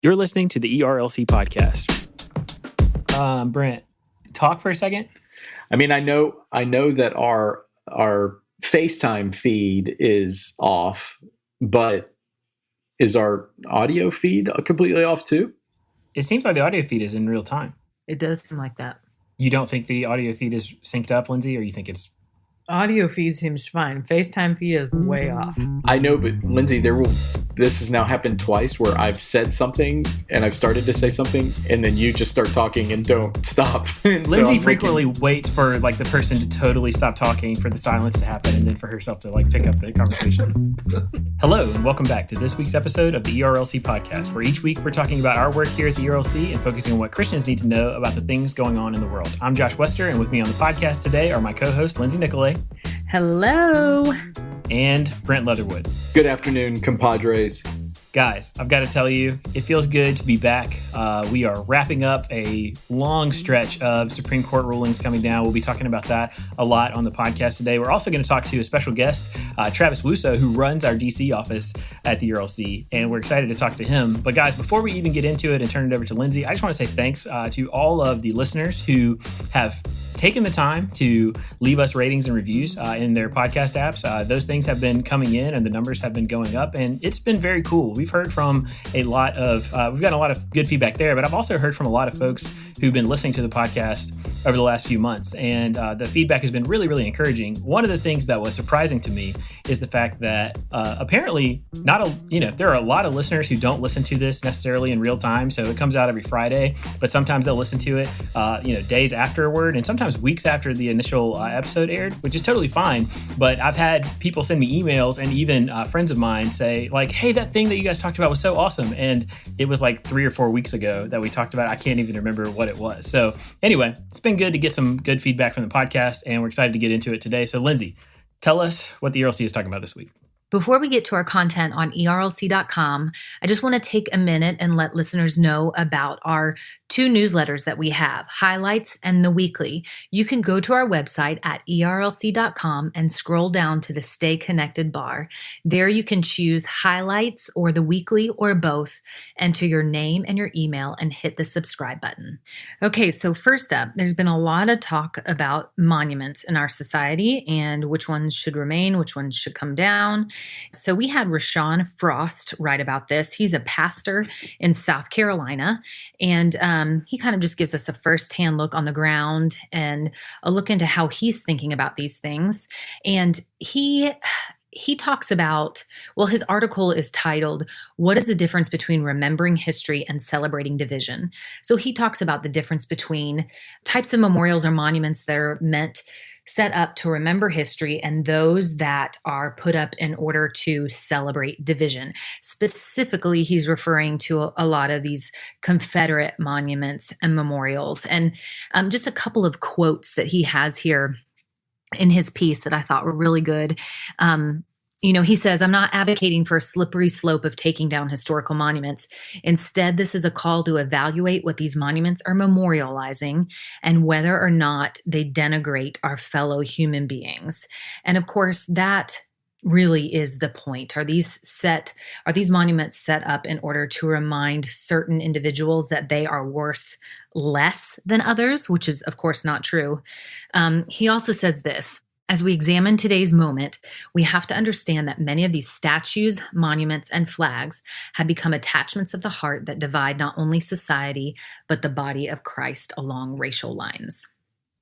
You're listening to the ERLC podcast. Brent, talk for a second. I mean, I know that our FaceTime feed is off, but is our audio feed completely off too? It seems like the audio feed is in real time. It does seem like that. You don't think the audio feed is synced up, Lindsay, or you think it's... Audio feed seems fine. FaceTime feed is way off. I know, but Lindsay, this has now happened twice where I've said something and I've started to say something and then you just start talking and don't stop. Lindsay frequently waits for the person to totally stop talking for the silence to happen and then for herself to pick up the conversation. Hello and welcome back to this week's episode of the ERLC podcast, where each week we're talking about our work here at the ERLC and focusing on what Christians need to know about the things going on in the world. I'm Josh Wester, and with me on the podcast today are my co-hosts Lindsay Nicolay. Hello. And Brent Leatherwood. Good afternoon, compadres. Guys, I've got to tell you, it feels good to be back. We are wrapping up a long stretch of Supreme Court rulings coming down. We'll be talking about that a lot on the podcast today. We're also going to talk to a special guest, Travis Wussow, who runs our DC office at the ERLC, and we're excited to talk to him. But guys, before we even get into it and turn it over to Lindsay, I just want to say thanks to all of the listeners who have taken the time to leave us ratings and reviews in their podcast apps. Those things have been coming in and the numbers have been going up, and it's been very cool. We've heard from we've gotten a lot of good feedback there, but I've also heard from a lot of folks who've been listening to the podcast over the last few months, and the feedback has been really, really encouraging. One of the things that was surprising to me is the fact that apparently there are a lot of listeners who don't listen to this necessarily in real time. So it comes out every Friday, but sometimes they'll listen to it days afterward, and sometimes weeks after the initial episode aired, which is totally fine. But I've had people send me emails and even friends of mine say hey, that thing that you guys talked about was so awesome. And it was 3 or 4 weeks ago that we talked about it. I can't even remember what it was. So anyway, it's been good to get some good feedback from the podcast, and we're excited to get into it today. So Lindsay, tell us what the ERLC is talking about this week. Before we get to our content on ERLC.com, I just want to take a minute and let listeners know about our 2 newsletters that we have, Highlights and the Weekly. You can go to our website at ERLC.com and scroll down to the Stay Connected bar. There you can choose Highlights or the Weekly or both, enter your name and your email, and hit the subscribe button. Okay, so first up, there's been a lot of talk about monuments in our society and which ones should remain, which ones should come down. So we had RaShan Frost write about this. He's a pastor in South Carolina, and he kind of just gives us a firsthand look on the ground and a look into how he's thinking about these things. And he talks about, his article is titled, "What is the difference between remembering history and celebrating division?" So he talks about the difference between types of memorials or monuments that are set up to remember history and those that are put up in order to celebrate division. Specifically, he's referring to a lot of these Confederate monuments and memorials. And just a couple of quotes that he has here in his piece that I thought were really good. He says, "I'm not advocating for a slippery slope of taking down historical monuments. Instead, this is a call to evaluate what these monuments are memorializing and whether or not they denigrate our fellow human beings." And of course, that really is the point. Are these monuments set up in order to remind certain individuals that they are worth less than others, which is, of course, not true. He also says this: "As we examine today's moment, we have to understand that many of these statues, monuments, and flags have become attachments of the heart that divide not only society, but the body of Christ along racial lines."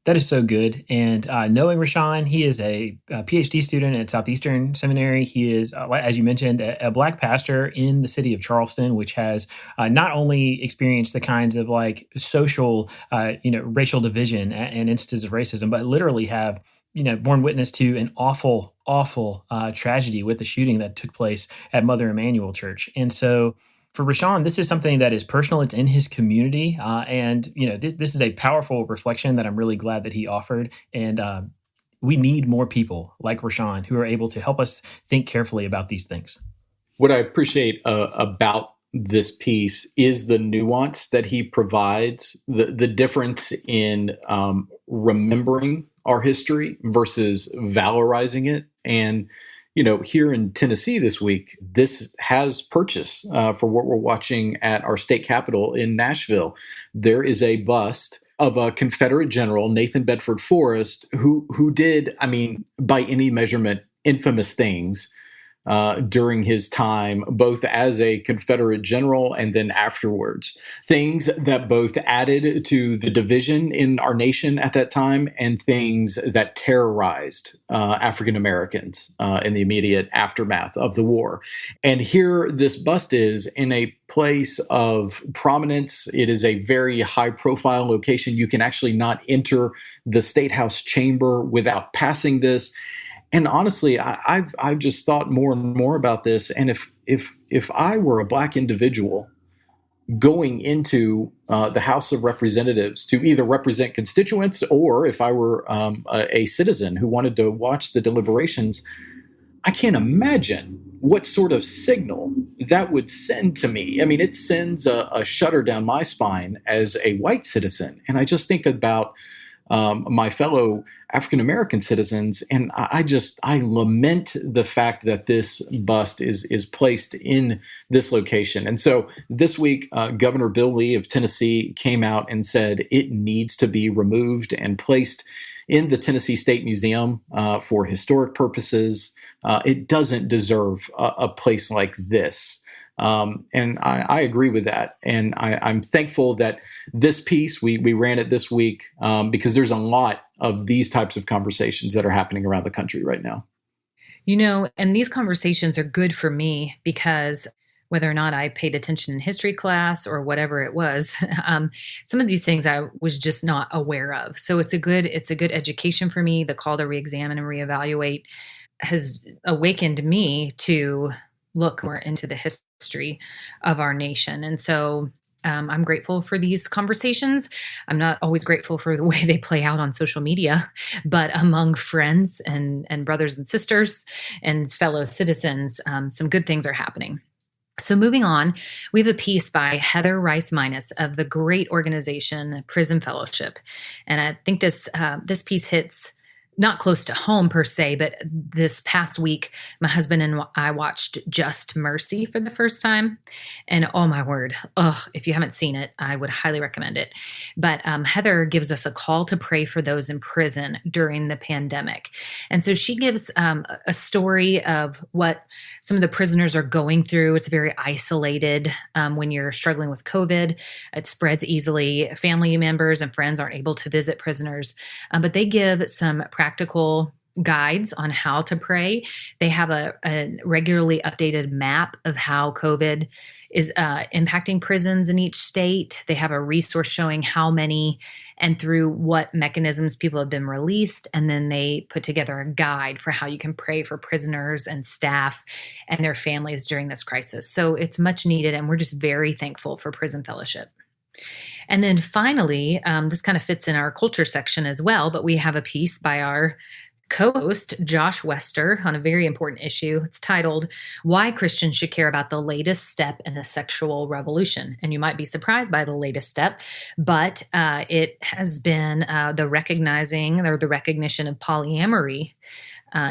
That is so good. And knowing RaShan, he is a PhD student at Southeastern Seminary. He is, as you mentioned, a Black pastor in the city of Charleston, which has not only experienced the kinds of social, racial division and instances of racism, but literally have borne witness to an awful, awful tragedy with the shooting that took place at Mother Emanuel Church. And so for RaShan, this is something that is personal. It's in his community. And this is a powerful reflection that I'm really glad that he offered. And we need more people like RaShan who are able to help us think carefully about these things. What I appreciate about this piece is the nuance that he provides, the difference in remembering our history versus valorizing it. And here in Tennessee this week, this has purchase for what we're watching at our state capitol in Nashville. There is a bust of a Confederate general, Nathan Bedford Forrest, who did, by any measurement, infamous things during his time, both as a Confederate general and then afterwards. Things that both added to the division in our nation at that time and things that terrorized African Americans in the immediate aftermath of the war. And here this bust is in a place of prominence. It is a very high profile location. You can actually not enter the State House chamber without passing this. And honestly, I've just thought more and more about this. And if I were a Black individual going into the House of Representatives to either represent constituents, or if I were a citizen who wanted to watch the deliberations, I can't imagine what sort of signal that would send to me. It sends a shudder down my spine as a white citizen. And I just think about my fellow African-American citizens. And I lament the fact that this bust is placed in this location. And so this week, Governor Bill Lee of Tennessee came out and said it needs to be removed and placed in the Tennessee State Museum for historic purposes. It doesn't deserve a place like this. And I agree with that. And I'm thankful that this piece, we ran it this week because there's a lot of these types of conversations that are happening around the country right now. And these conversations are good for me because whether or not I paid attention in history class or whatever it was, some of these things I was just not aware of. So it's a good education for me. The call to reexamine and reevaluate has awakened me to look more into the history of our nation. And so I'm grateful for these conversations. I'm not always grateful for the way they play out on social media, but among friends and brothers and sisters and fellow citizens, some good things are happening. So moving on, we have a piece by Heather Rice Minus of the great organization Prison Fellowship. And I think this piece hits not close to home per se, but this past week, my husband and I watched Just Mercy for the first time. And oh my word, if you haven't seen it, I would highly recommend it. But Heather gives us a call to pray for those in prison during the pandemic. And so she gives a story of what some of the prisoners are going through. It's very isolated when you're struggling with COVID. It spreads easily. Family members and friends aren't able to visit prisoners, but they give some practical guides on how to pray. They have a regularly updated map of how COVID is impacting prisons in each state. They have a resource showing how many and through what mechanisms people have been released. And then they put together a guide for how you can pray for prisoners and staff and their families during this crisis. So it's much needed. And we're just very thankful for Prison Fellowship. And then finally, this kind of fits in our culture section as well, but we have a piece by our co-host, Josh Wester, on a very important issue. It's titled, Why Christians Should Care About the Latest Step in the Sexual Revolution. And you might be surprised by the latest step, but it has been the recognition of polyamory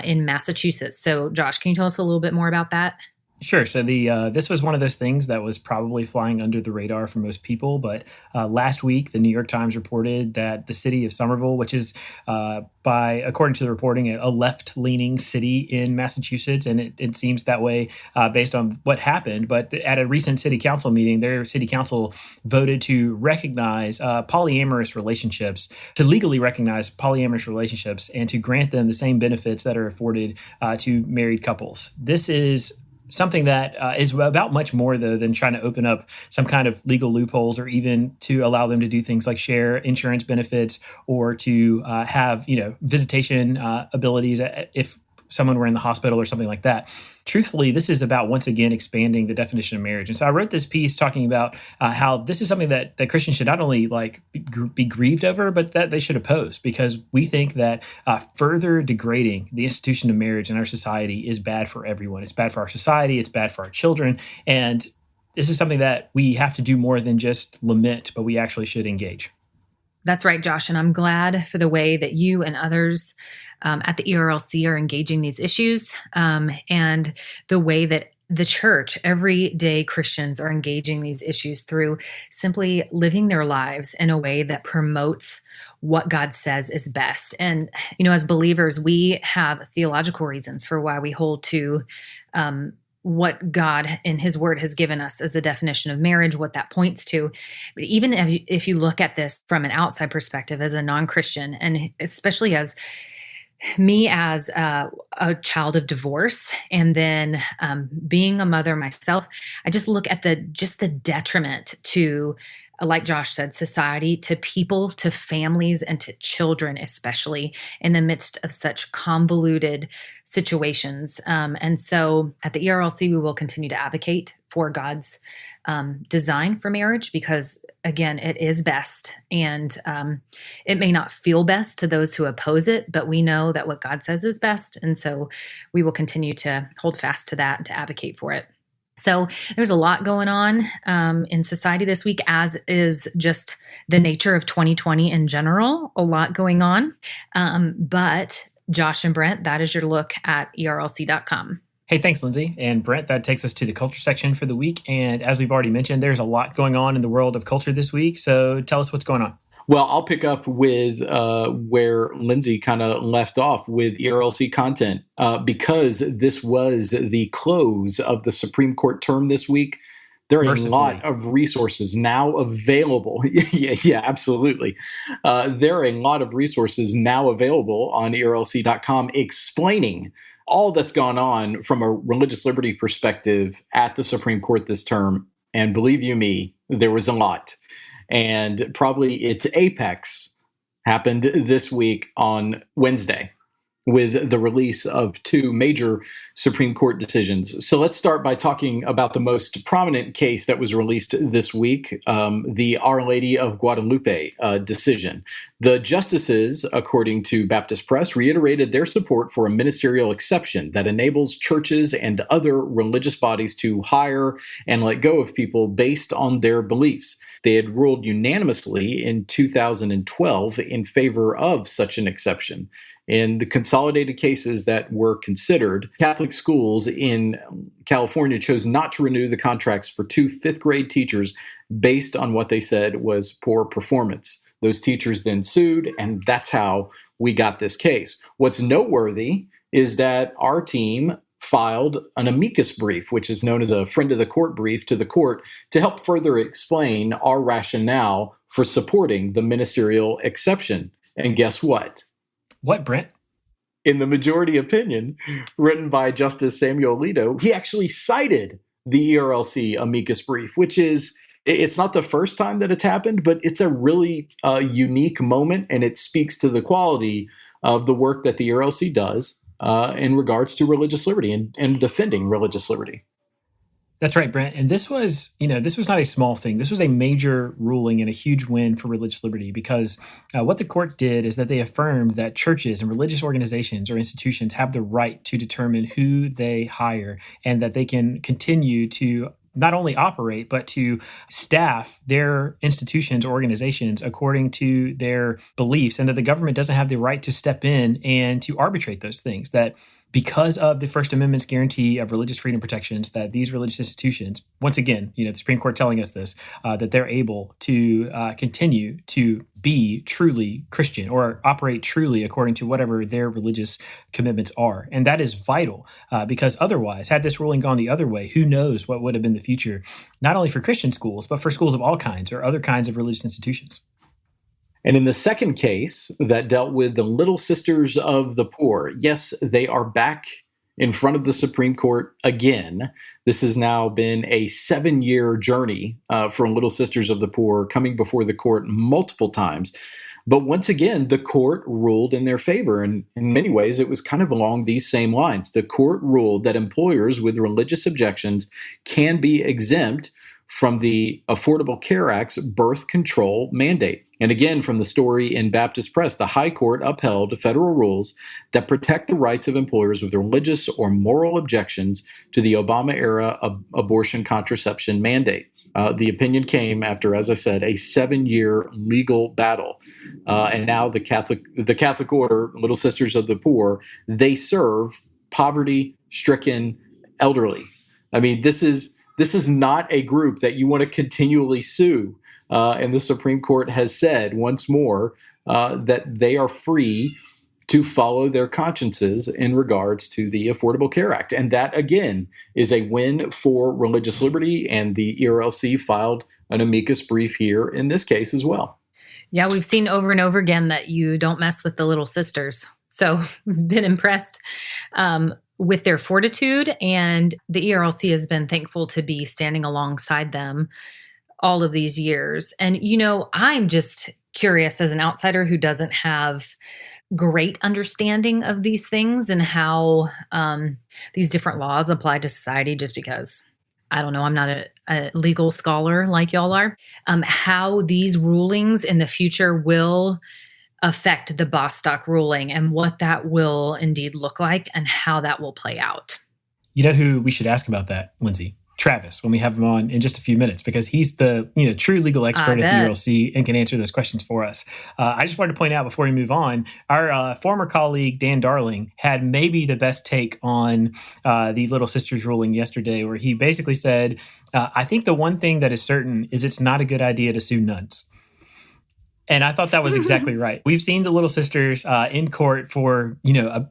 in Massachusetts. So Josh, can you tell us a little bit more about that? Sure. So this was one of those things that was probably flying under the radar for most people. But last week, the New York Times reported that the city of Somerville, which is according to the reporting, a left-leaning city in Massachusetts, and it seems that way based on what happened. But at a recent city council meeting, their city council voted to recognize polyamorous relationships, to legally recognize polyamorous relationships, and to grant them the same benefits that are afforded to married couples. This is something that is about much more, though, than trying to open up some kind of legal loopholes or even to allow them to do things like share insurance benefits or to have, visitation abilities if someone were in the hospital or something like that. Truthfully, this is about, once again, expanding the definition of marriage. And so I wrote this piece talking about how this is something that Christians should not only be grieved over, but that they should oppose, because we think that further degrading the institution of marriage in our society is bad for everyone. It's bad for our society. It's bad for our children. And this is something that we have to do more than just lament, but we actually should engage. That's right, Josh. And I'm glad for the way that you and others at the ERLC are engaging these issues, and the way that the church, everyday Christians, are engaging these issues through simply living their lives in a way that promotes what God says is best. And, as believers, we have theological reasons for why we hold to what God in his word has given us as the definition of marriage, what that points to. But even if you look at this from an outside perspective as a non-Christian, and especially as me as a child of divorce, and then being a mother myself, I just look at the detriment to, like Josh said, society, to people, to families, and to children, especially in the midst of such convoluted situations. And so at the ERLC, we will continue to advocate for God's design for marriage, because, again, it is best. And it may not feel best to those who oppose it, but we know that what God says is best. And so we will continue to hold fast to that and to advocate for it. So there's a lot going on in society this week, as is just the nature of 2020 in general, a lot going on. But Josh and Brent, that is your look at ERLC.com. Hey, thanks, Lindsay. And Brent, that takes us to the culture section for the week. And as we've already mentioned, there's a lot going on in the world of culture this week. So tell us what's going on. Well, I'll pick up with where Lindsay kind of left off with ERLC Content, because this was the close of the Supreme Court term this week. There are a lot of resources now available. Yeah, absolutely. There are a lot of resources now available on ERLC.com explaining all that's gone on from a religious liberty perspective at the Supreme Court this term. And believe you me, there was a lot. And probably its apex happened this week on Wednesday with the release of two major Supreme Court decisions. So let's start by talking about the most prominent case that was released this week, the Our Lady of Guadalupe decision. The justices, according to Baptist Press, reiterated their support for a ministerial exception that enables churches and other religious bodies to hire and let go of people based on their beliefs. They had ruled unanimously in 2012 in favor of such an exception. In the consolidated cases that were considered, Catholic schools in California chose not to renew the contracts for two fifth-grade teachers based on what they said was poor performance. Those teachers then sued, and that's how we got this case. What's noteworthy is that our team filed an amicus brief, which is known as a friend of the court brief, to the court to help further explain our rationale for supporting the ministerial exception. And guess what? What, Brent? In the majority opinion written by Justice Samuel Alito, he actually cited the ERLC amicus brief, which is, it's not the first time that it's happened, but it's a really unique moment, and it speaks to the quality of the work that the ERLC does in regards to religious liberty and defending religious liberty. That's right, Brent. And this was not a small thing. This was a major ruling and a huge win for religious liberty, because what the court did is that they affirmed that churches and religious organizations or institutions have the right to determine who they hire, and that they can continue to not only operate, but to staff their institutions or organizations according to their beliefs, and that the government doesn't have the right to step in and to arbitrate those things. That because of the First Amendment's guarantee of religious freedom protections, that these religious institutions, once again, the Supreme Court telling us this, that they're able to continue to be truly Christian or operate truly according to whatever their religious commitments are. And that is vital, because otherwise, had this ruling gone the other way, who knows what would have been the future, not only for Christian schools, but for schools of all kinds or other kinds of religious institutions. And in the second case that dealt with the Little Sisters of the Poor, yes, they are back in front of the Supreme Court again. This has now been a 7-year journey for Little Sisters of the Poor, coming before the court multiple times. But once again, the court ruled in their favor. And in many ways, it was kind of along these same lines. The court ruled that employers with religious objections can be exempt from the Affordable Care Act's birth control mandate. And again, from the story in Baptist Press, the High Court upheld federal rules that protect the rights of employers with religious or moral objections to the Obama-era abortion contraception mandate. The opinion came after, as I said, a 7-year legal battle. And now the Catholic Order, Little Sisters of the Poor, they serve poverty-stricken elderly. I mean, this is not a group that you want to continually sue. And the Supreme Court has said once more that they are free to follow their consciences in regards to the Affordable Care Act. And that, again, is a win for religious liberty. And the ERLC filed an amicus brief here in this case as well. Yeah, we've seen over and over again that you don't mess with the Little Sisters. So we've been impressed with their fortitude. And the ERLC has been thankful to be standing alongside them all of these years. And, I'm just curious as an outsider who doesn't have great understanding of these things and how these different laws apply to society, just because, I don't know, I'm not a legal scholar like y'all are, how these rulings in the future will affect the Bostock ruling and what that will indeed look like and how that will play out. You know who we should ask about that, Lindsay? Travis, when we have him on in just a few minutes, because he's the true legal expert at the ERLC and can answer those questions for us. I just wanted to point out before we move on, our former colleague Dan Darling had maybe the best take on the Little Sisters ruling yesterday, where he basically said, I think the one thing that is certain is it's not a good idea to sue nuns. And I thought that was exactly right. We've seen the Little Sisters in court for,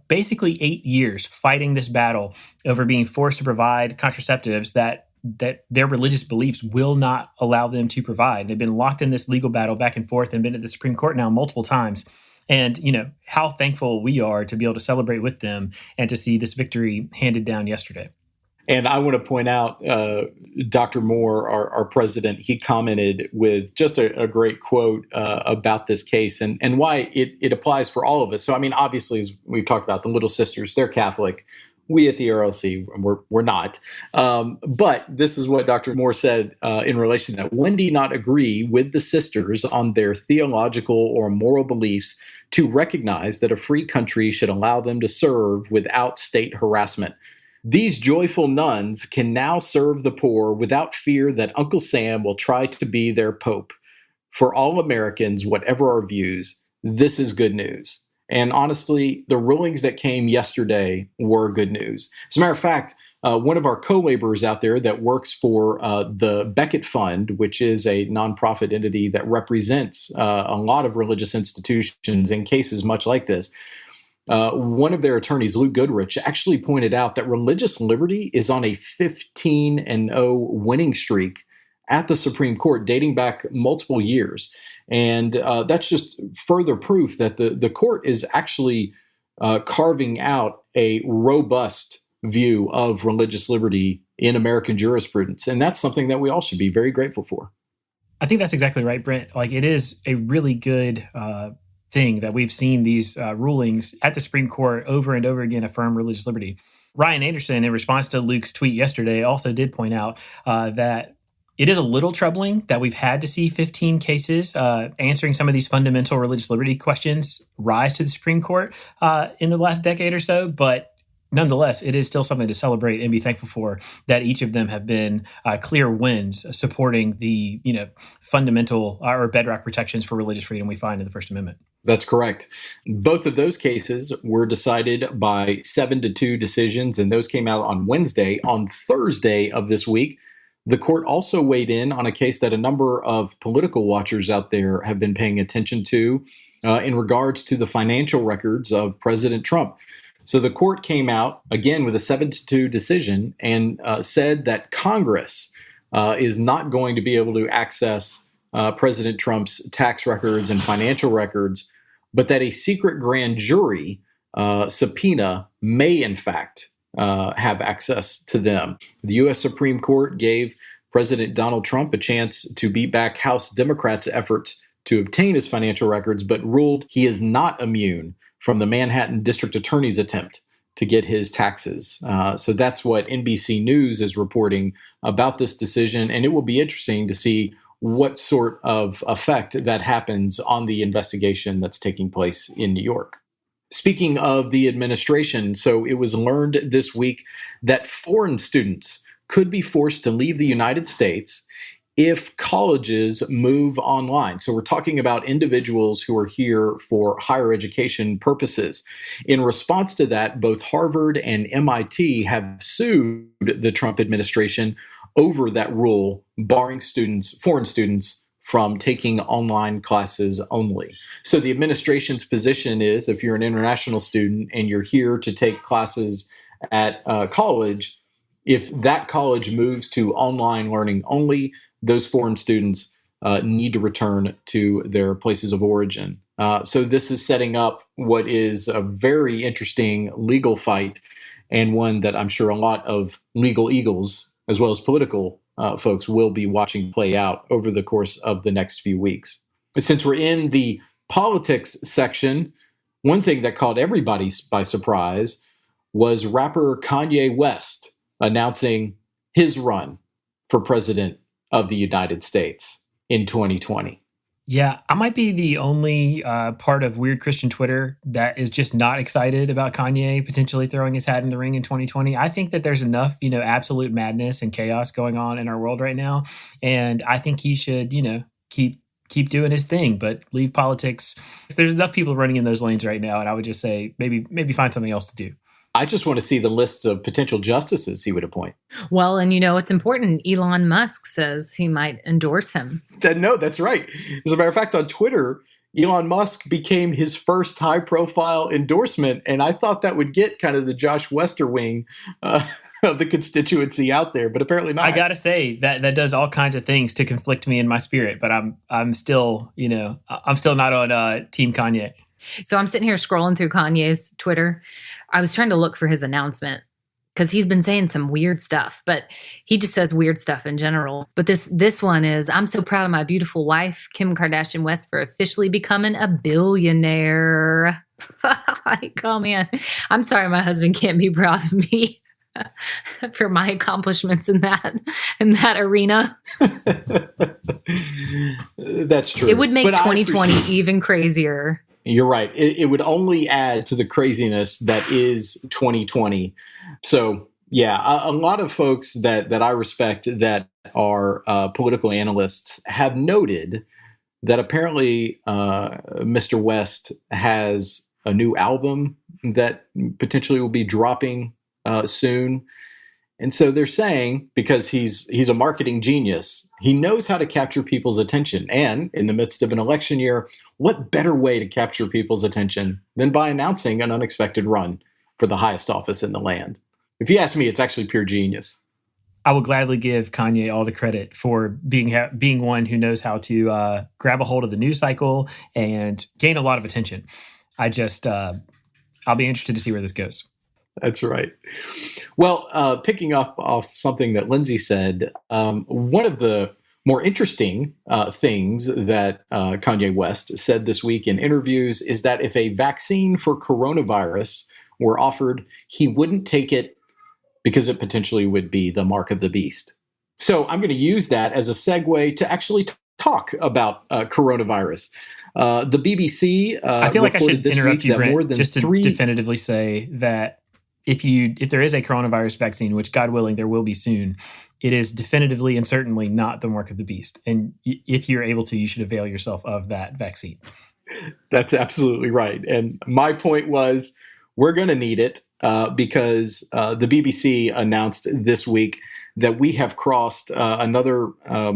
basically 8 years fighting this battle over being forced to provide contraceptives that their religious beliefs will not allow them to provide. They've been locked in this legal battle back and forth and been at the Supreme Court now multiple times. And, how thankful we are to be able to celebrate with them and to see this victory handed down yesterday. And I want to point out, Dr. Moore, our president, he commented with just a great quote about this case and why it applies for all of us. So, I mean, obviously, as we've talked about, the Little Sisters, they're Catholic. We at the ERLC, we're not. But this is what Dr. Moore said in relation to that. Wendy not agree with the sisters on their theological or moral beliefs to recognize that a free country should allow them to serve without state harassment. These joyful nuns can now serve the poor without fear that Uncle Sam will try to be their pope. For all Americans, whatever our views, this is good news. And honestly, the rulings that came yesterday were good news. As a matter of fact, one of our co-laborers out there that works for the Beckett Fund, which is a nonprofit entity that represents a lot of religious institutions in cases much like this, one of their attorneys, Lou Goodrich, actually pointed out that religious liberty is on a 15-0 winning streak at the Supreme Court, dating back multiple years. And that's just further proof that the court is actually carving out a robust view of religious liberty in American jurisprudence. And that's something that we all should be very grateful for. I think that's exactly right, Brent. Like, it is a really good thing that we've seen these rulings at the Supreme Court over and over again affirm religious liberty. Ryan Anderson, in response to Luke's tweet yesterday, also did point out that it is a little troubling that we've had to see 15 cases answering some of these fundamental religious liberty questions rise to the Supreme Court in the last decade or so. But nonetheless, it is still something to celebrate and be thankful for, that each of them have been clear wins supporting the fundamental or bedrock protections for religious freedom we find in the First Amendment. That's correct. Both of those cases were decided by 7-2 decisions, and those came out on Wednesday. On Thursday of this week, the court also weighed in on a case that a number of political watchers out there have been paying attention to in regards to the financial records of President Trump. So the court came out, again, with a 7-2 decision and said that Congress is not going to be able to access President Trump's tax records and financial records, but that a secret grand jury subpoena may, in fact, have access to them. The U.S. Supreme Court gave President Donald Trump a chance to beat back House Democrats' efforts to obtain his financial records, but ruled he is not immune from the Manhattan District Attorney's attempt to get his taxes. So that's what NBC News is reporting about this decision, and it will be interesting to see what sort of effect that happens on the investigation that's taking place in New York. Speaking of the administration, so it was learned this week that foreign students could be forced to leave the United States if colleges move online. So we're talking about individuals who are here for higher education purposes. In response to that, both Harvard and MIT have sued the Trump administration over that rule, barring foreign students from taking online classes only. So the administration's position is if you're an international student and you're here to take classes at college, if that college moves to online learning only, those foreign students need to return to their places of origin. So this is setting up what is a very interesting legal fight, and one that I'm sure a lot of legal eagles, as well as political folks, will be watching play out over the course of the next few weeks. But since we're in the politics section, one thing that caught everybody by surprise was rapper Kanye West announcing his run for president of the United States in 2020. Yeah, I might be the only part of Weird Christian Twitter that is just not excited about Kanye potentially throwing his hat in the ring in 2020. I think that there's enough, absolute madness and chaos going on in our world right now. And I think he should, keep doing his thing, but leave politics. There's enough people running in those lanes right now. And I would just say maybe find something else to do. I just want to see the list of potential justices he would appoint. Well, and it's important. Elon Musk says he might endorse him. No, that's right. As a matter of fact, on Twitter, Elon Musk became his first high-profile endorsement, and I thought that would get kind of the Josh Wester wing of the constituency out there, but apparently not. I gotta say that does all kinds of things to conflict me in my spirit, but I'm still not on Team Kanye. So I'm sitting here scrolling through Kanye's Twitter. I was trying to look for his announcement because he's been saying some weird stuff, but he just says weird stuff in general. But this one is, I'm so proud of my beautiful wife, Kim Kardashian West, for officially becoming a billionaire. Like, oh man, I'm sorry my husband can't be proud of me for my accomplishments in that arena. That's true. It would make 2020 even crazier. You're right. It would only add to the craziness that is 2020. So, yeah, a lot of folks that I respect that are political analysts have noted that apparently Mr. West has a new album that potentially will be dropping soon. And so they're saying, because he's a marketing genius, he knows how to capture people's attention. And in the midst of an election year, what better way to capture people's attention than by announcing an unexpected run for the highest office in the land? If you ask me, it's actually pure genius. I will gladly give Kanye all the credit for being one who knows how to grab a hold of the news cycle and gain a lot of attention. I'll be interested to see where this goes. That's right. Well, picking up off something that Lindsay said, one of the more interesting things that Kanye West said this week in interviews is that if a vaccine for coronavirus were offered, he wouldn't take it because it potentially would be the mark of the beast. So I'm going to use that as a segue to actually talk about coronavirus. The BBC I feel like I should interrupt you, Brent, just to definitively say that if there is a coronavirus vaccine, which God willing there will be soon, it is definitively and certainly not the mark of the beast. And if you're able to, you should avail yourself of that vaccine. That's absolutely right. And my point was, we're going to need it because the BBC announced this week that we have crossed another a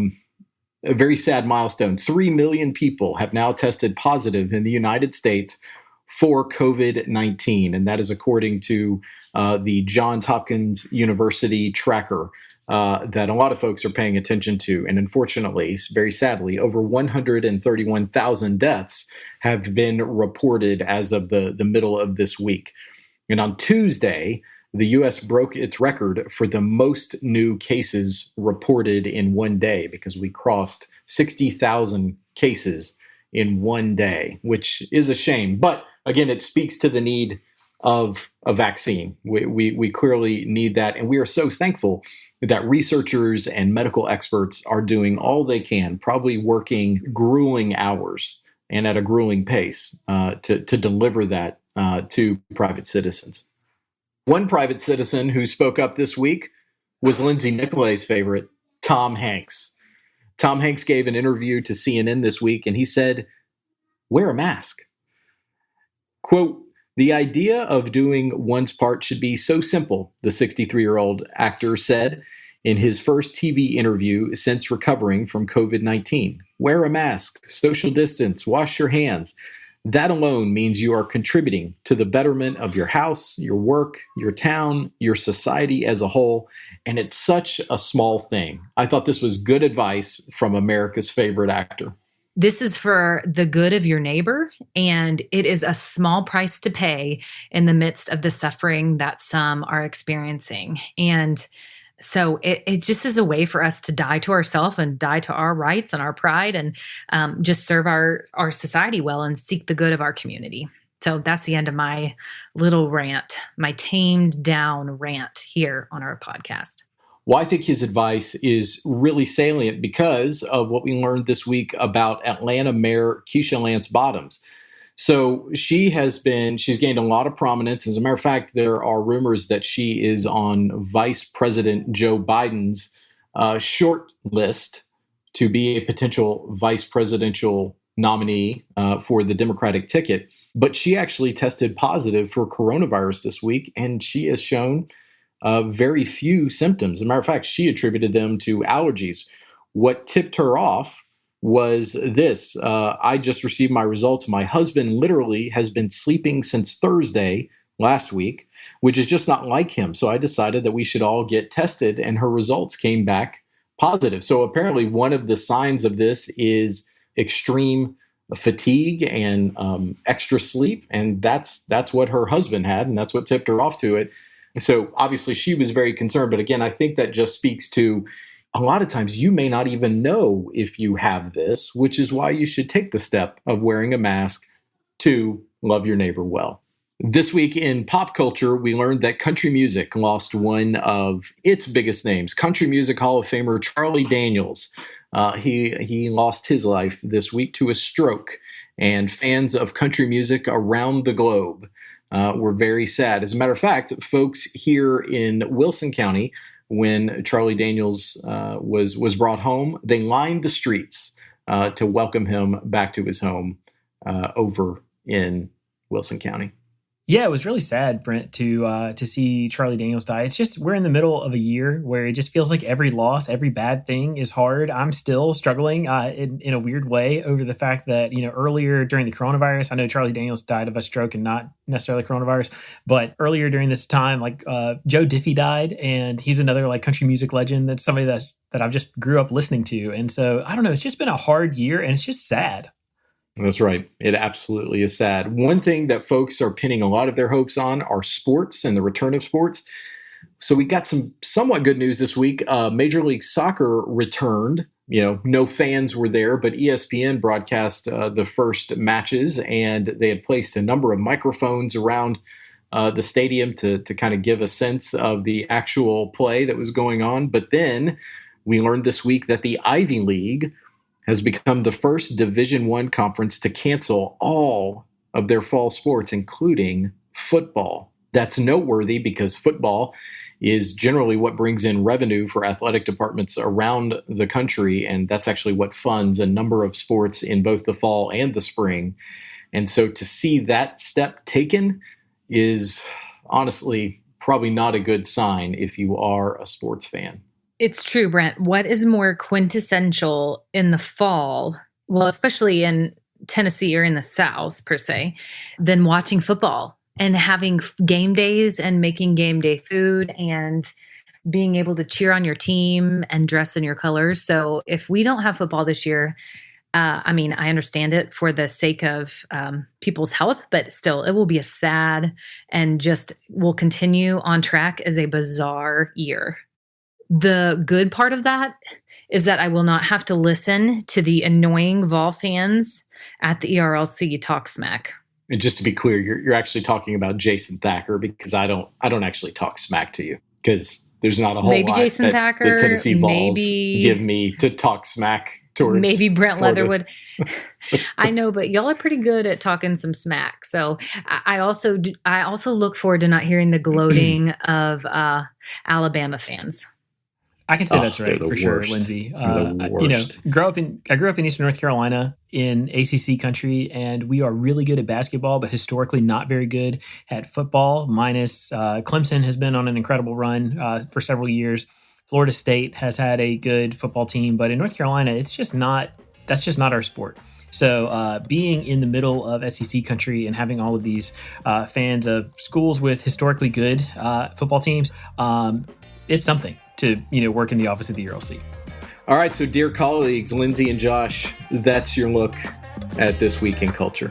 very sad milestone. 3 million people have now tested positive in the United States for COVID-19. And that is according to the Johns Hopkins University tracker that a lot of folks are paying attention to. And unfortunately, very sadly, over 131,000 deaths have been reported as of the middle of this week. And on Tuesday, the U.S. broke its record for the most new cases reported in one day because we crossed 60,000 cases in one day, which is a shame. But again, it speaks to the need of a vaccine. We clearly need that. And we are so thankful that researchers and medical experts are doing all they can, probably working grueling hours and at a grueling pace to deliver that to private citizens. One private citizen who spoke up this week was Lindsay Nicolai's favorite, Tom Hanks. Tom Hanks gave an interview to CNN this week, and he said, wear a mask. Quote, the idea of doing one's part should be so simple, the 63-year-old actor said in his first TV interview since recovering from COVID-19. Wear a mask, social distance, wash your hands. That alone means you are contributing to the betterment of your house, your work, your town, your society as a whole. And it's such a small thing. I thought this was good advice from America's favorite actor. This is for the good of your neighbor, and it is a small price to pay in the midst of the suffering that some are experiencing. And so it just is a way for us to die to ourselves and die to our rights and our pride and just serve our society well and seek the good of our community. So that's the end of my little rant, my tamed down rant here on our podcast. Well, I think his advice is really salient because of what we learned this week about Atlanta Mayor Keisha Lance Bottoms. So she's gained a lot of prominence. As a matter of fact, there are rumors that she is on Vice President Joe Biden's short list to be a potential vice presidential nominee for the Democratic ticket. But she actually tested positive for coronavirus this week, and she has shown very few symptoms. As a matter of fact, she attributed them to allergies. What tipped her off was this. I just received my results. My husband literally has been sleeping since Thursday last week, which is just not like him. So I decided that we should all get tested, and her results came back positive. So apparently one of the signs of this is extreme fatigue and extra sleep. And that's what her husband had, and that's what tipped her off to it. So obviously she was very concerned. But again, I think that just speaks to a lot of times you may not even know if you have this, which is why you should take the step of wearing a mask to love your neighbor well. This week in pop culture, we learned that country music lost one of its biggest names, Country Music Hall of Famer Charlie Daniels. He lost his life this week to a stroke, and fans of country music around the globe were very sad. As a matter of fact, folks here in Wilson County, when Charlie Daniels was brought home, they lined the streets to welcome him back to his home over in Wilson County. Yeah, it was really sad, Brent, to see Charlie Daniels die. It's just we're in the middle of a year where it just feels like every loss, every bad thing is hard. I'm still struggling in a weird way over the fact that, earlier during the coronavirus, I know Charlie Daniels died of a stroke and not necessarily coronavirus, but earlier during this time, Joe Diffie died, and he's another country music legend. That's somebody that I've just grew up listening to. And so I don't know, it's just been a hard year, and it's just sad. That's right. It absolutely is sad. One thing that folks are pinning a lot of their hopes on are sports and the return of sports. So we got some somewhat good news this week. Major League Soccer returned. No fans were there, but ESPN broadcast the first matches, and they had placed a number of microphones around the stadium to kind of give a sense of the actual play that was going on. But then we learned this week that the Ivy League has become the first Division I conference to cancel all of their fall sports, including football. That's noteworthy because football is generally what brings in revenue for athletic departments around the country, and that's actually what funds a number of sports in both the fall and the spring. And so to see that step taken is honestly probably not a good sign if you are a sports fan. It's true, Brent. What is more quintessential in the fall, well, especially in Tennessee or in the South per se, than watching football and having game days and making game day food and being able to cheer on your team and dress in your colors? So if we don't have football this year, I understand it for the sake of people's health, but still it will be a sad and just will continue on track as a bizarre year. The good part of that is that I will not have to listen to the annoying Vol fans at the ERLC talk smack. And just to be clear, you're actually talking about Jason Thacker, because I don't actually talk smack to you, because there's not a whole maybe lot Jason that Thacker, the Tennessee Vols maybe, give me to talk smack towards. Maybe Brent Leatherwood. I know, but y'all are pretty good at talking some smack. So I also look forward to not hearing the gloating of Alabama fans. I can say that's they're right the for sure, worst. Lindsay. They're the worst. I grew up in Eastern North Carolina in ACC country, and we are really good at basketball, but historically not very good at football. Minus Clemson has been on an incredible run for several years. Florida State has had a good football team, but in North Carolina, that's just not our sport. So being in the middle of SEC country and having all of these fans of schools with historically good football teams, it's something to work in the office of the ERLC. All right, so dear colleagues, Lindsay and Josh, that's your look at this week in culture.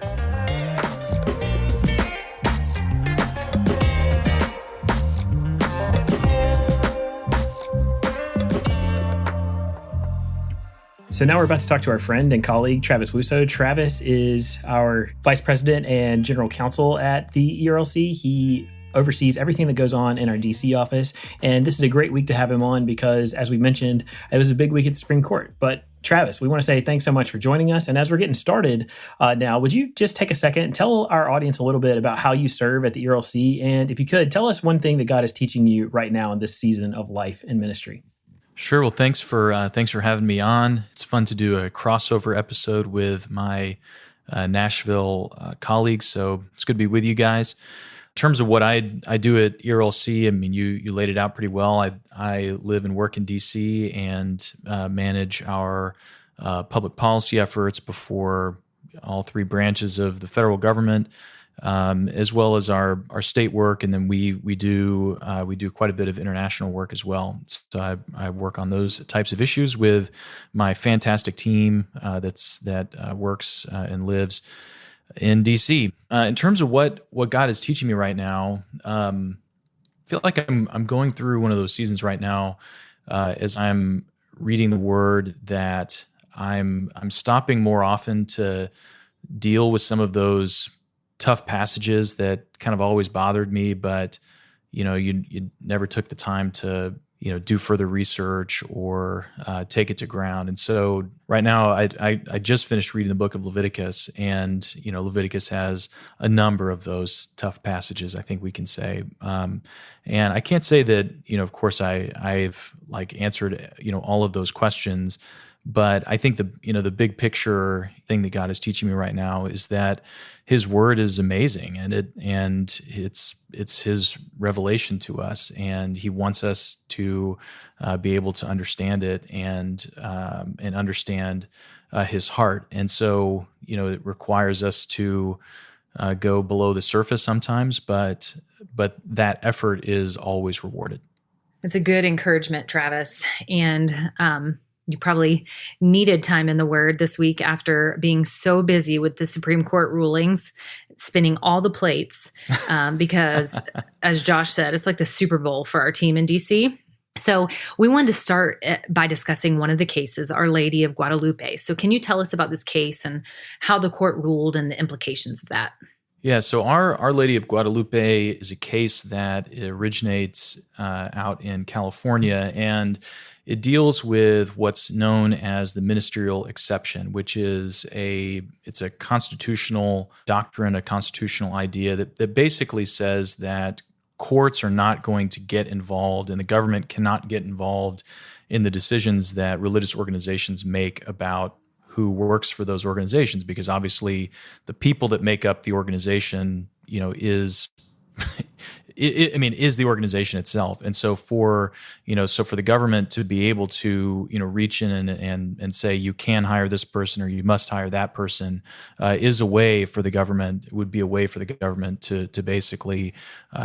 So now we're about to talk to our friend and colleague, Travis Wussow. Travis is our vice president and general counsel at the ERLC. He oversees everything that goes on in our DC office. And this is a great week to have him on because, as we mentioned, it was a big week at the Supreme Court. But Travis, we want to say thanks so much for joining us. And as we're getting started now, would you just take a second and tell our audience a little bit about how you serve at the ERLC? And if you could, tell us one thing that God is teaching you right now in this season of life and ministry. Sure. Well, thanks for having me on. It's fun to do a crossover episode with my Nashville colleagues. So it's good to be with you guys. In terms of what I do at ERLC, I mean, you laid it out pretty well. I live and work in DC and manage our public policy efforts before all three branches of the federal government, as well as our state work, and then we do quite a bit of international work as well. So I work on those types of issues with my fantastic team that works and lives in DC. In terms of what God is teaching me right now, I feel like I'm going through one of those seasons right now as I'm reading the Word that I'm stopping more often to deal with some of those tough passages that kind of always bothered me, but you never took the time to do further research or take it to ground. And so right now I just finished reading the book of Leviticus, and Leviticus has a number of those tough passages, I think we can say. And I can't say that of course I've answered all of those questions. But I think the big picture thing that God is teaching me right now is that His Word is amazing, and it's His revelation to us, and He wants us to be able to understand it and understand His heart. And so it requires us to go below the surface sometimes, but that effort is always rewarded. It's a good encouragement, Travis, and you probably needed time in the Word this week after being so busy with the Supreme Court rulings, spinning all the plates, because as Josh said, it's like the Super Bowl for our team in DC. So we wanted to start by discussing one of the cases, Our Lady of Guadalupe. So can you tell us about this case and how the court ruled and the implications of that? Yeah, so Our Lady of Guadalupe is a case that originates out in California, and it deals with what's known as the ministerial exception, which is it's a constitutional doctrine, a constitutional idea that basically says that courts are not going to get involved and the government cannot get involved in the decisions that religious organizations make about who works for those organizations, because obviously the people that make up the organization, is is the organization itself. And so for the government to be able to, reach in and say you can hire this person or you must hire that person is a way for the government, would be a way for the government to basically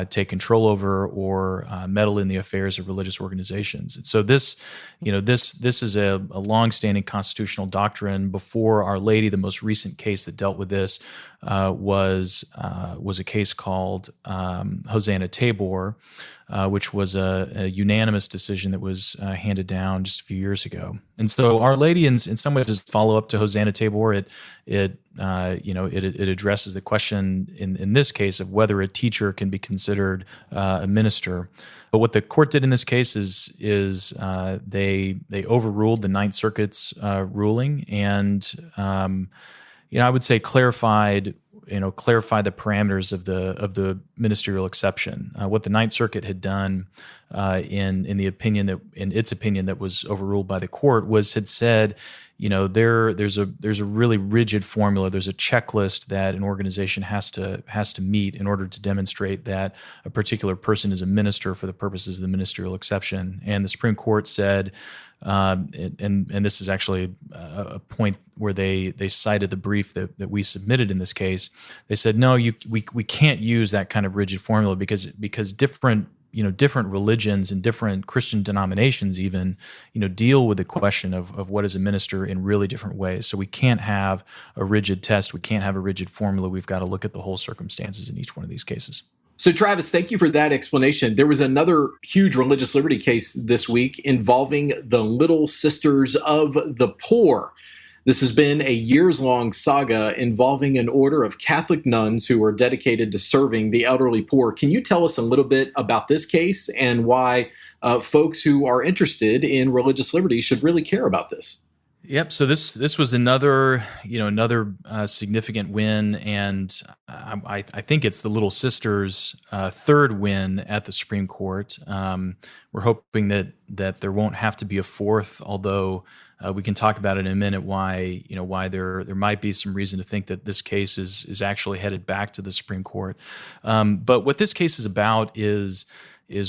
take control over or meddle in the affairs of religious organizations. And so this is a longstanding constitutional doctrine. Before Our Lady, the most recent case that dealt with this was a case called Hosanna Tabor, which was a unanimous decision that was handed down just a few years ago. And so Our Lady, in some ways, is follow up to Hosanna Tabor. It addresses the question in this case of whether a teacher can be considered a minister. But what the court did in this case is they overruled the Ninth Circuit's ruling, and I would say clarified clarify the parameters of the ministerial exception. What the Ninth Circuit had done in its opinion that was overruled by the court had said, there's a really rigid formula. There's a checklist that an organization has to meet in order to demonstrate that a particular person is a minister for the purposes of the ministerial exception. And the Supreme Court said, and this is actually a point where they cited the brief that we submitted in this case. They said, no, we can't use that kind of rigid formula because different religions and different Christian denominations even, deal with the question of what is a minister in really different ways. So we can't have a rigid test. We can't have a rigid formula. We've got to look at the whole circumstances in each one of these cases. So Travis, thank you for that explanation. There was another huge religious liberty case this week involving the Little Sisters of the Poor. This has been a years-long saga involving an order of Catholic nuns who are dedicated to serving the elderly poor. Can you tell us a little bit about this case and why folks who are interested in religious liberty should really care about this? Yep. So this was another significant win, and I think it's the Little Sisters' third win at the Supreme Court. We're hoping that there won't have to be a fourth, although we can talk about it in a minute why there might be some reason to think that this case is actually headed back to the Supreme Court. But what this case is about is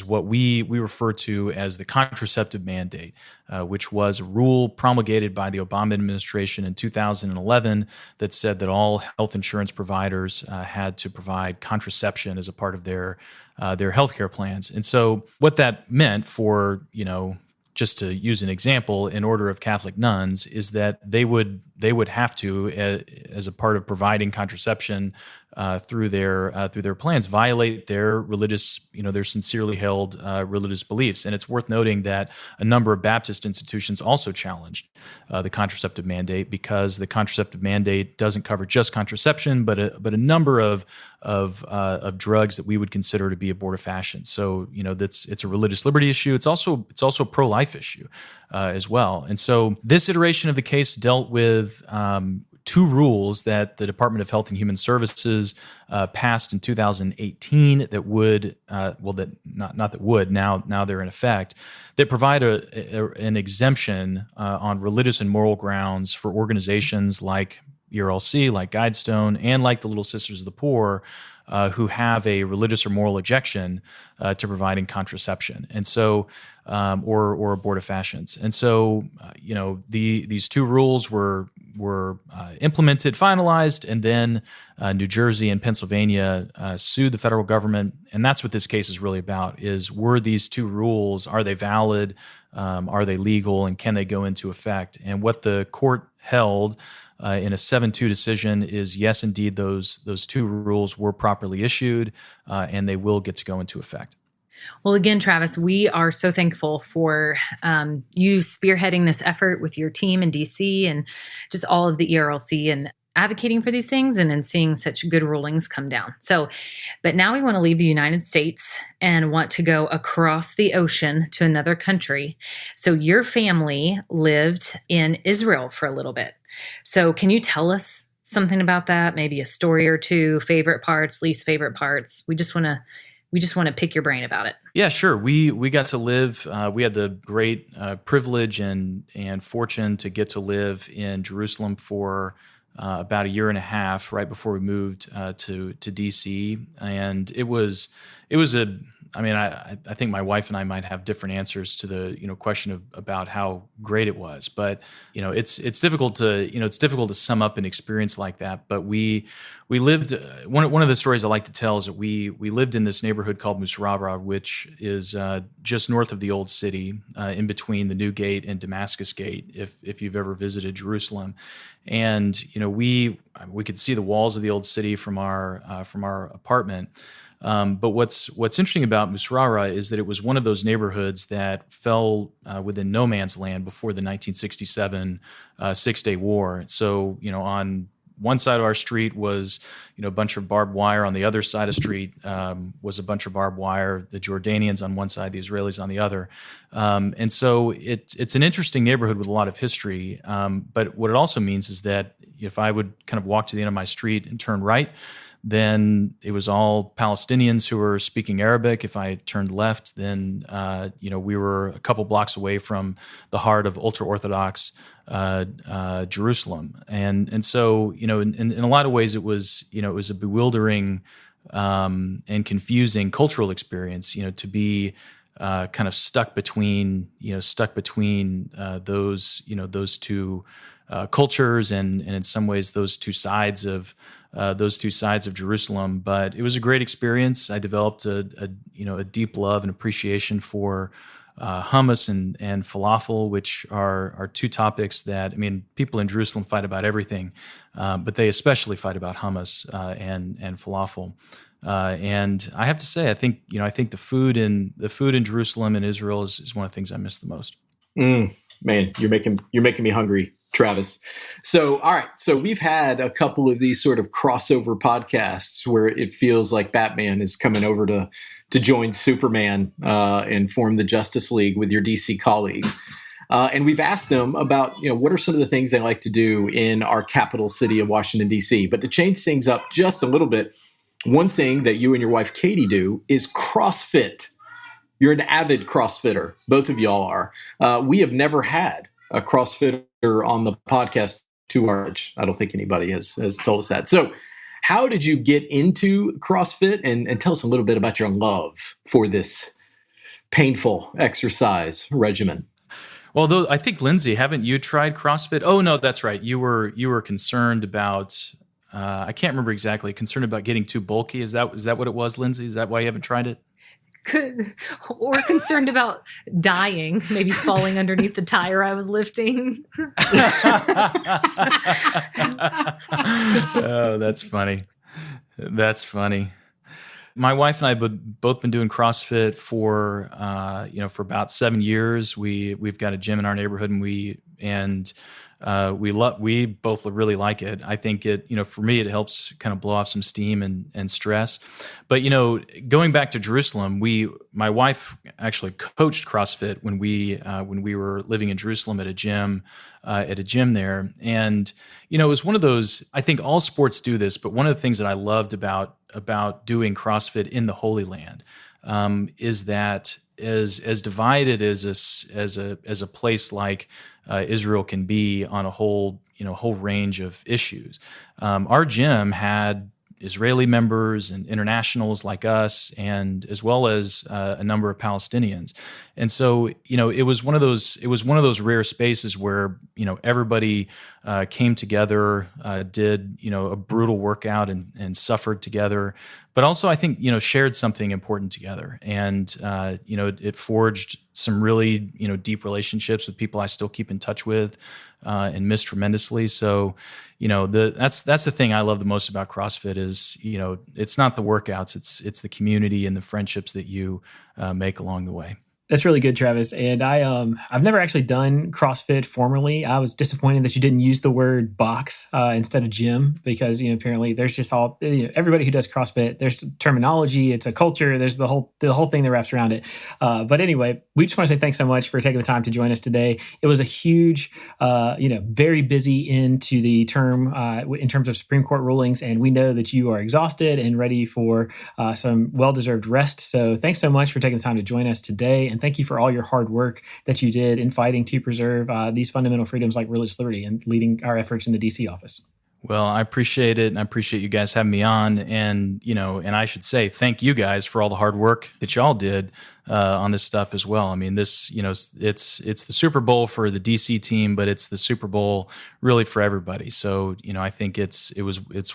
what we refer to as the contraceptive mandate, which was a rule promulgated by the Obama administration in 2011 that said that all health insurance providers had to provide contraception as a part of their healthcare plans. And so what that meant for, just to use an example, an order of Catholic nuns is that they would have to, as a part of providing contraception through their plans, violate their religious, their sincerely held religious beliefs. And it's worth noting that a number of Baptist institutions also challenged the contraceptive mandate because the contraceptive mandate doesn't cover just contraception, but a number of drugs that we would consider to be abortifacient. So it's a religious liberty issue. It's also a pro-life issue as well. And so this iteration of the case dealt with two rules that the Department of Health and Human Services passed in 2018 that would, now they're in effect, that provide an exemption on religious and moral grounds for organizations like ERLC, like Guidestone, and like the Little Sisters of the Poor, who have a religious or moral objection to providing contraception, and so or abortifacients. And so these two rules were implemented, finalized, and then New Jersey and Pennsylvania sued the federal government, and that's what this case is really about: were these two rules, are they valid, are they legal, and can they go into effect? And what the court held in a 7-2 decision is yes, indeed, those two rules were properly issued, and they will get to go into effect. Well, again, Travis, we are so thankful for you spearheading this effort with your team in DC and just all of the ERLC and advocating for these things and then seeing such good rulings come down. But now we want to leave the United States and want to go across the ocean to another country. So your family lived in Israel for a little bit. So can you tell us something about that? Maybe a story or two, favorite parts, least favorite parts. We just want to pick your brain about it. Yeah, sure. We got to live. We had the great privilege and fortune to get to live in Jerusalem for about a year and a half, right before we moved to DC, and it was a. I mean, I think my wife and I might have different answers to the question about how great it was, but it's difficult to sum up an experience like that. But we lived one of the stories I like to tell is that we lived in this neighborhood called Musraba, which is just north of the old city, in between the New Gate and Damascus Gate. If you've ever visited Jerusalem, and we could see the walls of the old city from our apartment. But what's interesting about Musrara is that it was one of those neighborhoods that fell within no man's land before the 1967 Six-Day War. So, on one side of our street was, a bunch of barbed wire. On the other side of the street was a bunch of barbed wire. The Jordanians on one side, the Israelis on the other. And so it's an interesting neighborhood with a lot of history. But what it also means is that, if I would kind of walk to the end of my street and turn right, then it was all Palestinians who were speaking Arabic. If I turned left, then we were a couple blocks away from the heart of ultra-Orthodox Jerusalem, and so in a lot of ways it was a bewildering and confusing cultural experience, to be kind of stuck between those two cultures, and in some ways those two sides of Jerusalem. But it was a great experience. I developed a deep love and appreciation for hummus and falafel, which are two topics that, people in Jerusalem fight about everything, but they especially fight about hummus and falafel. And I have to say, I think the food in Jerusalem and Israel is one of the things I miss the most. Man, you're making me hungry, Travis. So, all right. So we've had a couple of these sort of crossover podcasts where it feels like Batman is coming over to join Superman and form the Justice League with your DC colleagues. And we've asked them about, what are some of the things they like to do in our capital city of Washington, D.C. But to change things up just a little bit, one thing that you and your wife, Katie, do is CrossFit. You're an avid CrossFitter. Both of y'all are. We have never had a CrossFitter on the podcast to our knowledge. I don't think anybody has told us that. So how did you get into CrossFit? And tell us a little bit about your love for this painful exercise regimen. Well, though, I think, Lindsay, haven't you tried CrossFit? Oh, no, that's right. You were concerned about, I can't remember exactly, concerned about getting too bulky. Is that what it was, Lindsay? Is that why you haven't tried it? Or concerned about dying, maybe falling underneath the tire I was lifting. Oh, that's funny. That's funny. My wife and I have both been doing CrossFit for about 7 years. We've got a gym in our neighborhood, and we both really like it. I think it, for me, it helps kind of blow off some steam and stress. But, going back to Jerusalem, my wife actually coached CrossFit when we were living in Jerusalem at a gym there. And, it was one of those, I think all sports do this, but one of the things that I loved about doing CrossFit in the Holy Land is that as divided as a place like Israel can be on a whole range of issues. Our gym had Israeli members and internationals like us, and as well as a number of Palestinians. And so, it was one of those rare spaces where, everybody came together, did, a brutal workout and suffered together, but also I think, shared something important together. And, it forged some really, deep relationships with people I still keep in touch with and miss tremendously. So, that's the thing I love the most about CrossFit is, it's not the workouts, it's the community and the friendships that you make along the way. That's really good, Travis. And I've never actually done CrossFit formally. I was disappointed that you didn't use the word box instead of gym, because apparently there's just all everybody who does CrossFit. There's terminology, it's a culture, there's the whole thing that wraps around it. But anyway, we just want to say thanks so much for taking the time to join us today. It was a huge, very busy into the term in terms of Supreme Court rulings, and we know that you are exhausted and ready for some well-deserved rest. So thanks so much for taking the time to join us today. And thank you for all your hard work that you did in fighting to preserve these fundamental freedoms like religious liberty and leading our efforts in the DC office. Well, I appreciate it, and I appreciate you guys having me on. And and I should say thank you guys for all the hard work that y'all did on this stuff as well. I mean, this, it's the Super Bowl for the DC team, but it's the Super Bowl really for everybody. So, I think it's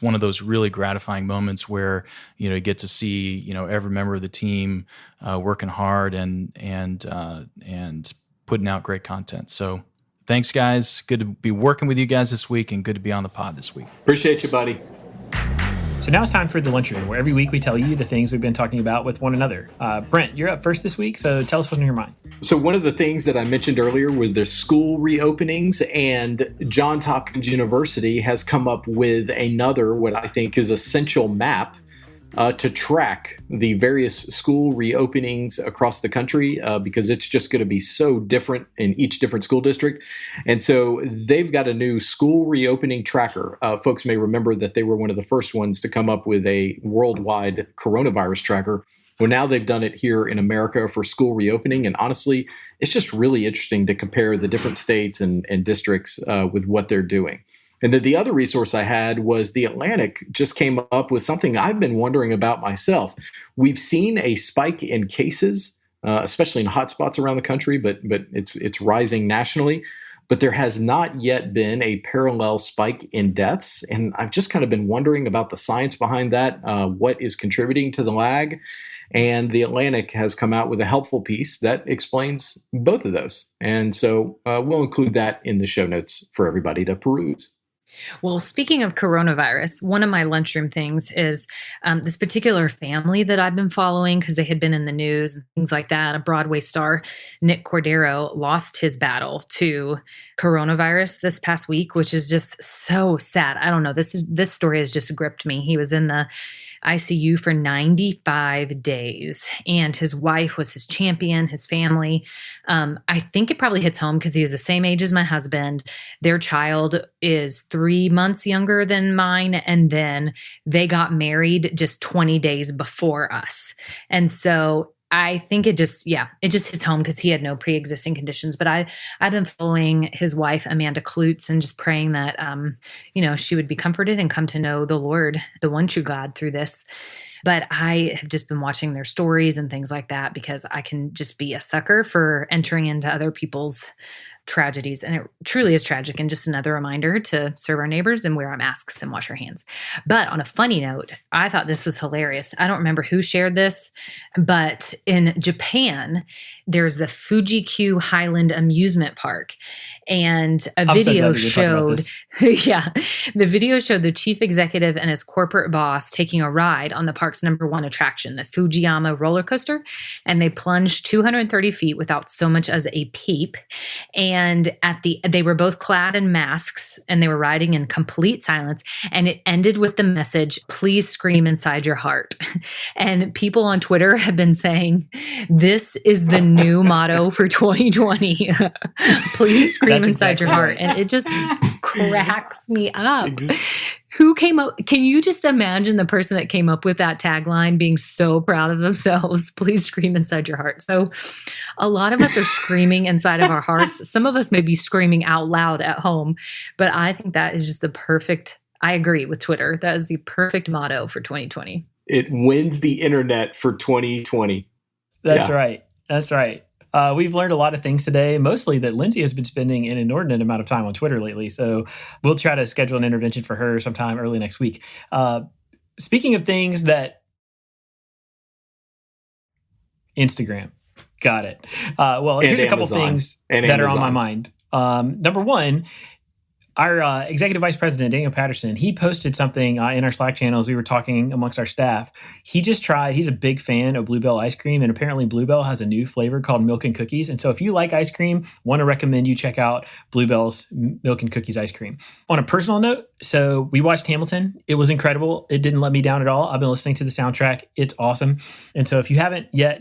one of those really gratifying moments where you get to see every member of the team working hard and putting out great content. So. Thanks, guys. Good to be working with you guys this week, and good to be on the pod this week. Appreciate you, buddy. So now it's time for the lunchroom, where every week we tell you the things we've been talking about with one another. Brent, you're up first this week, so tell us what's on your mind. So one of the things that I mentioned earlier was the school reopenings, and Johns Hopkins University has come up with another, what I think is essential map to track the various school reopenings across the country because it's just going to be so different in each different school district. And so they've got a new school reopening tracker. Folks may remember that they were one of the first ones to come up with a worldwide coronavirus tracker. Well, now they've done it here in America for school reopening. And honestly, it's just really interesting to compare the different states and districts with what they're doing. And then the other resource I had was The Atlantic just came up with something I've been wondering about myself. We've seen a spike in cases, especially in hotspots around the country, but it's rising nationally. But there has not yet been a parallel spike in deaths. And I've just kind of been wondering about the science behind that, what is contributing to the lag. And The Atlantic has come out with a helpful piece that explains both of those. And so we'll include that in the show notes for everybody to peruse. Well, speaking of coronavirus, one of my lunchroom things is this particular family that I've been following because they had been in the news and things like that. A Broadway star, Nick Cordero, lost his battle to coronavirus this past week, which is just so sad. I don't know. This story has just gripped me. He was in the ICU for 95 days, and his wife was his champion, his family. I think it probably hits home because he is the same age as my husband. Their child is 3 months younger than mine, and then they got married just 20 days before us. And so I think it just hits home because he had no pre-existing conditions. But I've been following his wife, Amanda Klutz, and just praying that, she would be comforted and come to know the Lord, the one true God, through this. But I have just been watching their stories and things like that because I can just be a sucker for entering into other people's tragedies. And it truly is tragic, and just another reminder to serve our neighbors and wear our masks and wash our hands. But on a funny note, I thought this was hilarious. I don't remember who shared this, but in Japan, there's the Fuji-Q Highland Amusement Park. And a video showed, the video showed the chief executive and his corporate boss taking a ride on the park's #1 attraction, the Fujiyama roller coaster. And they plunged 230 feet without so much as a peep. And they were both clad in masks, and they were riding in complete silence. And it ended with the message, "Please scream inside your heart." And people on Twitter have been saying, this is the new motto for 2020. Please scream inside your heart. And it just cracks me up. Who came up? Can you just imagine the person that came up with that tagline being so proud of themselves? Please scream inside your heart. So a lot of us are screaming inside of our hearts. Some of us may be screaming out loud at home, but I think that is just I agree with Twitter. That is the perfect motto for 2020. It wins the internet for 2020. That's right. That's right. We've learned a lot of things today, mostly that Lindsay has been spending an inordinate amount of time on Twitter lately. So we'll try to schedule an intervention for her sometime early next week. Speaking of things that... Instagram. Got it. Well, here's a couple things that are on my mind. Number one, our executive vice president, Daniel Patterson, he posted something in our Slack channel as we were talking amongst our staff. He's a big fan of Bluebell ice cream, and apparently Bluebell has a new flavor called Milk and Cookies. And so if you like ice cream, want to recommend you check out Bluebell's Milk and Cookies ice cream. On a personal note, so we watched Hamilton. It was incredible. It didn't let me down at all. I've been listening to the soundtrack. It's awesome. And so if you haven't yet,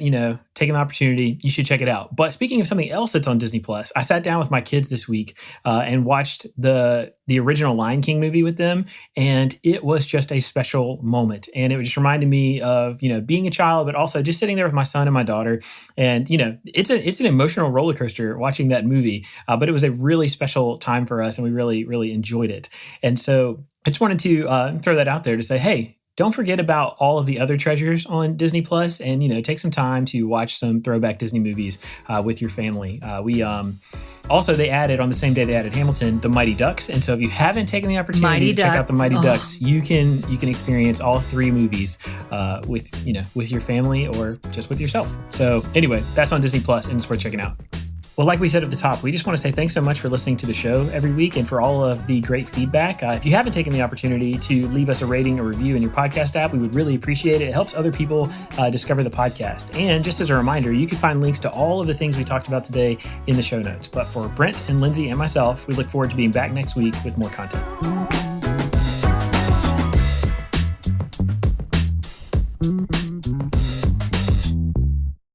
taken the opportunity, you should check it out. But speaking of something else that's on Disney Plus, I sat down with my kids this week and watched the original Lion King movie with them, and it was just a special moment. And it just reminded me of being a child, but also just sitting there with my son and my daughter. And it's an emotional roller coaster watching that movie, but it was a really special time for us, and we really, really enjoyed it. And so I just wanted to throw that out there to say, hey, don't forget about all of the other treasures on Disney Plus, and take some time to watch some throwback Disney movies with your family. Also, they added on the same day they added Hamilton, the Mighty Ducks, and so if you haven't taken the opportunity to check out the Mighty Ducks, you can experience all 3 movies with your family or just with yourself. So anyway, that's on Disney Plus, and it's worth checking out. Well, like we said at the top, we just want to say thanks so much for listening to the show every week and for all of the great feedback. If you haven't taken the opportunity to leave us a rating or review in your podcast app, we would really appreciate it. It helps other people discover the podcast. And just as a reminder, you can find links to all of the things we talked about today in the show notes. But for Brent and Lindsay and myself, we look forward to being back next week with more content.